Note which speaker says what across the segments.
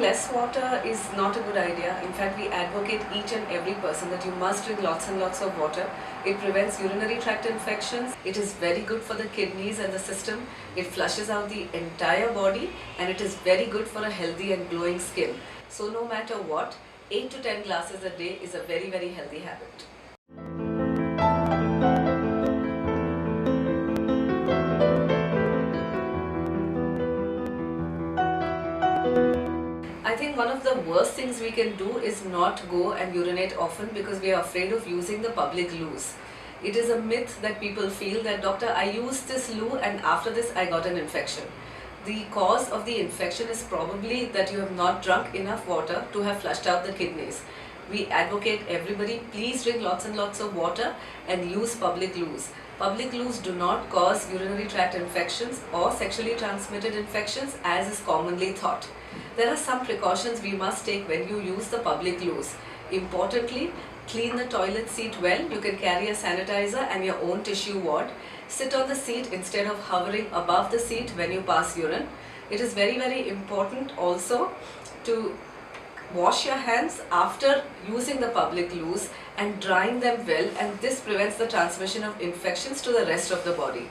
Speaker 1: less water is not a good idea. In fact, we advocate each and every person that you must drink lots and lots of water. It prevents urinary tract infections. It is very good for the kidneys and the system. It flushes out the entire body, and it is very good for a healthy and glowing skin. So no matter what, 8 to 10 glasses a day is a very, very healthy habit. I think one of the worst things we can do is not go and urinate often because we are afraid of using the public loos. It is a myth that people feel that, doctor, I used this loo and after this I got an infection. The cause of the infection is probably that you have not drunk enough water to have flushed out the kidneys. We advocate everybody, please drink lots and lots of water and use public loos. Public loos do not cause urinary tract infections or sexually transmitted infections as is commonly thought. There are some precautions we must take when you use the public loos. Importantly, clean the toilet seat well. You can carry a sanitizer and your own tissue wad. Sit on the seat instead of hovering above the seat when you pass urine. It is very, very important also to wash your hands after using the public loos and drying them well, and this prevents the transmission of infections to the rest of the body.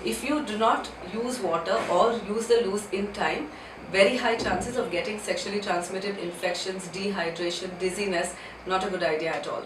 Speaker 1: If you do not use water or use the loos in time, very high chances of getting sexually transmitted infections, dehydration, dizziness, not a good idea at all.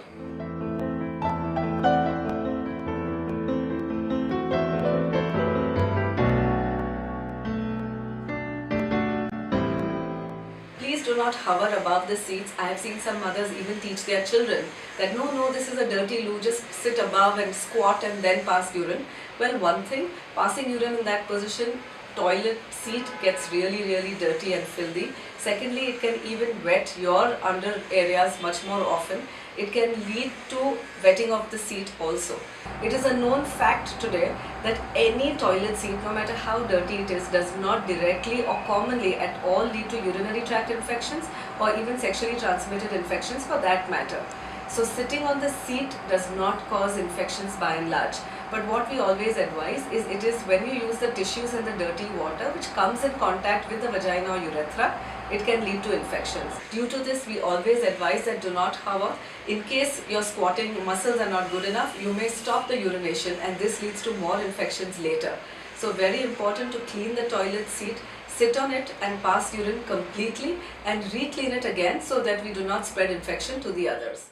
Speaker 1: Please do not hover above the seats. I have seen some mothers even teach their children that no, this is a dirty loo, just sit above and squat and then pass urine. Well, one thing, passing urine in that position, toilet seat gets really, really dirty and filthy. Secondly, it can even wet your under areas much more often. It can lead to wetting of the seat also. It is a known fact today that any toilet seat, no matter how dirty it is, does not directly or commonly at all lead to urinary tract infections or even sexually transmitted infections for that matter. So sitting on the seat does not cause infections by and large. But what we always advise is it is when you use the tissues and the dirty water which comes in contact with the vagina or urethra, it can lead to infections. Due to this, we always advise that do not hover. In case your squatting muscles are not good enough, you may stop the urination and this leads to more infections later. So very important to clean the toilet seat, sit on it and pass urine completely and re-clean it again so that we do not spread infection to the others.